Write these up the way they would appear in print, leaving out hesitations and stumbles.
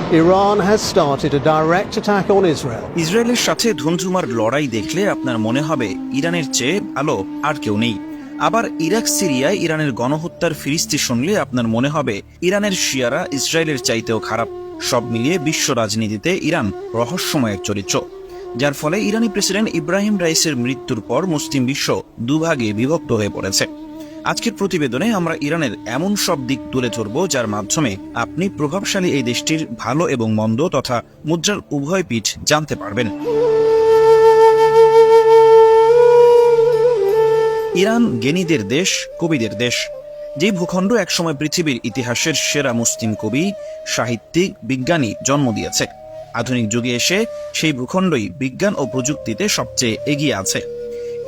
Iran has started a direct attack on Israel. ইসরায়েলের সাথে ধুমধুমার লড়াই দেখলে আপনার মনে হবে ইরানের চেয়ে ভালো আর কেউ নেই। আবার ইরাক সিরিয়ায় ইরানের গণহত্যার ফিরিস্তি শুনলে আপনার মনে হবে ইরানের শিয়ারা ইসরায়েলের চাইতেও খারাপ। সব মিলিয়ে বিশ্ব রাজনীতিতে ইরান রহস্যময় এক চরিত্র, যার ফলে ইরানি প্রেসিডেন্ট ইব্রাহিম রাইসের মৃত্যুর পর মুসলিম বিশ্ব দুভাগে বিভক্ত হয়ে পড়েছে। আজকের প্রতিবেদনে আমরা ইরানের এমন সব দিক তুলে ধরব যার মাধ্যমে আপনি প্রভাবশালী এই দেশটির ভালো এবং মন্দ তথা মুদ্রার উভয় পিঠ জানতে পারবেন। ইরান জ্ঞানীদের দেশ, কবিদের দেশ। যে ভূখণ্ড একসময় পৃথিবীর ইতিহাসের সেরা মুসলিম কবি, সাহিত্যিক, বিজ্ঞানী জন্ম দিয়েছে, আধুনিক যুগে এসে সেই ভূখণ্ডই বিজ্ঞান ও প্রযুক্তিতে সবচেয়ে এগিয়ে আছে।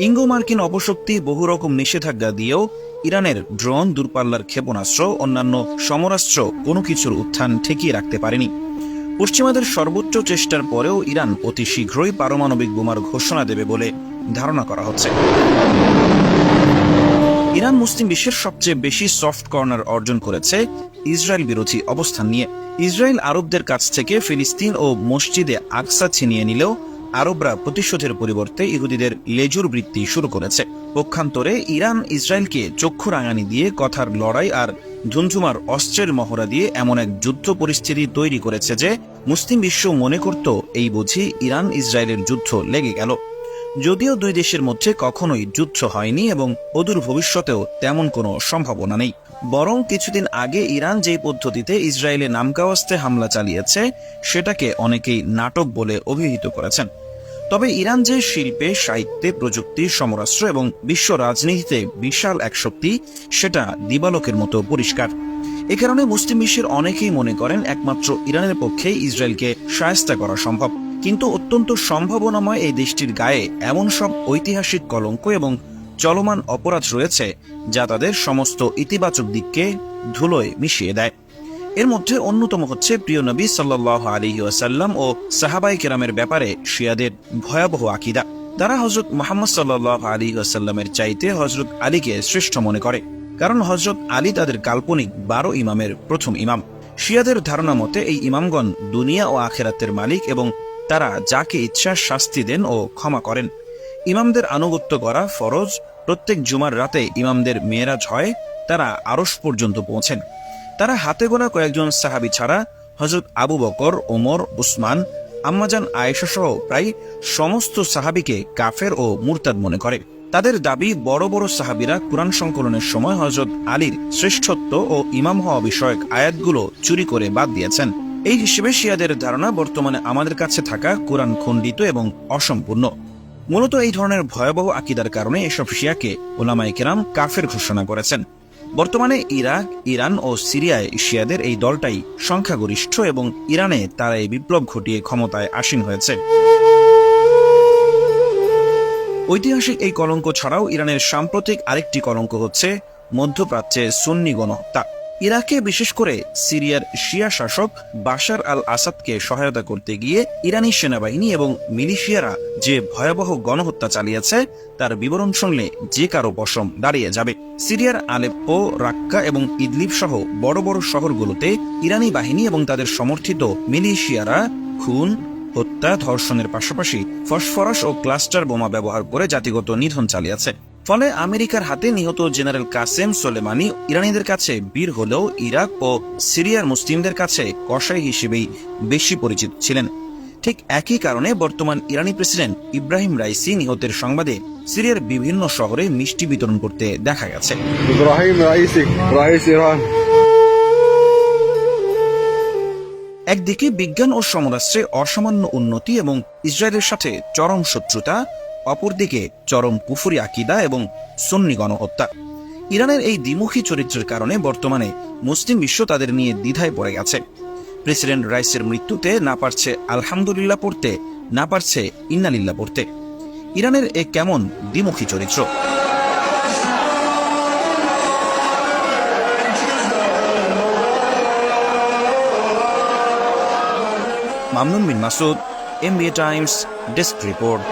ইঙ্গো মার্কিন অপশক্তি, বহু রকম নিষেধাজ্ঞা দিয়েও ইরানের ড্রোন, দূরপাল্লার ক্ষেপণাস্ত্র, অন্যান্য সমরাস্ত্র কোনো কিছুর উত্থান ঠেকিয়ে রাখতে পারেনি। পশ্চিমাদের সর্বোচ্চ চেষ্টার পরেও ইরান অতি শীঘ্রই পারমাণবিক বোমার ঘোষণা দেবে বলে ধারণা করা হচ্ছে। ইরান মুসলিম বিশ্বের সবচেয়ে বেশি সফট কর্নার অর্জন করেছে ইসরায়েল বিরোধী অবস্থান নিয়ে। ইসরায়েল আরবদের কাছ থেকে ফিলিস্তিন ও মসজিদে আকসা ছিনিয়ে নিলেও আরবরা প্রতিশোধের পরিবর্তে ইহুদিদের লেজুর বৃত্তি শুরু করেছে। পক্ষান্তরে ইরান ইসরায়েলকে চক্ষু রাঙানি দিয়ে কথার লড়াই আর ধুমধুমার অস্ত্রের মহড়া দিয়ে এমন এক যুদ্ধ পরিস্থিতি তৈরি করেছে যে মুসলিম বিশ্ব মনে করত এই বুঝি ইরান ইসরায়েলের যুদ্ধ লেগে গেল। যদিও দুই দেশের মধ্যে কখনোই যুদ্ধ হয়নি এবং অদূর ভবিষ্যতেও তেমন কোনো সম্ভাবনা নেই, বরং কিছুদিন আগে ইরান যেই পদ্ধতিতে ইসরায়েলে নামকাওয়াস্তে হামলা চালিয়েছে সেটাকে অনেকেই নাটক বলে অভিহিত করেছেন। তবে ইরান যে শিল্পে, সাহিত্যে, প্রযুক্তি, সমরাস্ত্র এবং বিশ্ব রাজনীতিতে বিশাল এক শক্তি, সেটা দিবালোকের মতো পরিষ্কার। এ কারণে মুসলিম বিশ্বের অনেকেই মনে করেন একমাত্র ইরানের পক্ষেই ইসরায়েলকে শায়েস্তা করা সম্ভব। কিন্তু অত্যন্ত সম্ভাবনাময় এই দেশটির গায়ে এমন সব ঐতিহাসিক কলঙ্ক এবং চলমান অপরাধ রয়েছে যা তাদের সমস্ত ইতিবাচক দিককে ধুলোয় মিশিয়ে দেয়। এর মধ্যে অন্যতম হচ্ছে প্রিয় নবী সাল্লাল্লাহু আলাইহি ওয়াসাল্লাম ও সাহাবায়ে কেরামের ব্যাপারে শিয়াদের ভয়াবহ আকীদা। তারা হযরত মুহাম্মদ সাল্লাল্লাহু আলাইহি ওয়াসাল্লামের চাইতে হযরত আলীকে শ্রেষ্ঠ মনে করে, কারণ হযরত আলী তাদের কাল্পনিক 12 ইমামের প্রথম ইমাম। শিয়াদের ধারণা মতে এই ইমামগণ দুনিয়া ও আখিরাতের মালিক এবং তারা যাকে ইচ্ছা শাস্তি দেন ও ক্ষমা করেন। ইমামদের আনুগত্য করা ফরজ। প্রত্যেক জুমার রাতে ইমামদের মেরাজ হয়, তারা আরশ পর্যন্ত পৌঁছেন। তারা হাতে গোনা কয়েকজন সাহাবী ছাড়া হযরত আবু বকর, ওমর, উসমান, আম্মাজান আয়েশা সহ প্রায় সমস্ত সাহাবীকে কাফের ও মুরতাদ মনে করে। তাদের দাবি বড় বড় সাহাবীরা কুরআন সংকলনের সময় হযরত আলীর শ্রেষ্ঠত্ব ও ইমাম হওয়া বিষয়ক আয়াতগুলো চুরি করে বাদ দিয়েছেন। এই হিসেবে শিয়াদের ধারণা বর্তমানে আমাদের কাছে থাকা কুরআন খণ্ডিত এবং অসম্পূর্ণ। মূলত এই ধরনের ভয়াবহ আকীদার কারণে এসব শিয়াকে উলামায়ে কেরাম কাফের ঘোষণা করেছেন। বর্তমানে ইরাক, ইরান ও সিরিয়ায় শিয়াদের এই দলটাই সংখ্যাগরিষ্ঠ এবং ইরানে তারা এই বিপ্লব ঘটিয়ে ক্ষমতায় আসীন হয়েছে। ঐতিহাসিক এই কলঙ্ক ছাড়াও ইরানের সাম্প্রতিক আরেকটি কলঙ্ক হচ্ছে মধ্যপ্রাচ্যে সুন্নি গণহত্যা। ইরাকে, বিশেষ করে সিরিয়ার শিয়া শাসক বাশার আল আসাদকে সহায়তা করতে গিয়ে ইরানি সেনাবাহিনী এবং মিলিশিয়ারা যে ভয়াবহ গণহত্যা চালিয়েছে তার বিবরণ শুনলে যে কারো পশম দাঁড়িয়ে যাবে। সিরিয়ার আলেপ্পো, রাক্কা এবং ইদলিব সহ বড় বড় শহরগুলোতে ইরানি বাহিনী এবং তাদের সমর্থিত মিলিশিয়ারা খুন, হত্যা, ধর্ষণের পাশাপাশি ফসফরাস ও ক্লাস্টার বোমা ব্যবহার করে জাতিগত নিধন চালিয়েছে। ফলে আমেরিকার হাতে নিহত জেনারেল কাসেম সোলেমানি ইরানিদের কাছে বীর হলেও ইরাক ও সিরিয়ার মুসলিমদের কাছে কসাই হিসেবেই বেশি পরিচিত ছিলেন। ঠিক একই কারণে বর্তমান ইরানি প্রেসিডেন্ট ইব্রাহিম রাইসি নিহতের সংবাদে সিরিয়ার বিভিন্ন শহরে মিষ্টি বিতরণ করতে দেখা গেছে। একদিকে বিজ্ঞান ও সমরাস্ত্রে অসামান্য উন্নতি এবং ইসরায়েলের সাথে চরম শত্রুতা, অপরদিকে চরম কুফরি আকীদা এবং সুন্নি গণহত্যা। ইরানের এই দ্বিমুখী চরিত্রের কারণে বর্তমানে মুসলিম বিশ্ব তাদের নিয়ে দ্বিধায় পড়ে গেছে। প্রেসিডেন্ট রাইসের মৃত্যুতে না পারছে আলহামদুলিল্লাহ পড়তে, না পারছে ইন্নালিল্লাহ পড়তে। ইরানের এ কেমন দ্বিমুখী চরিত্র! Mamnun bin Masud, MBA times, desk report.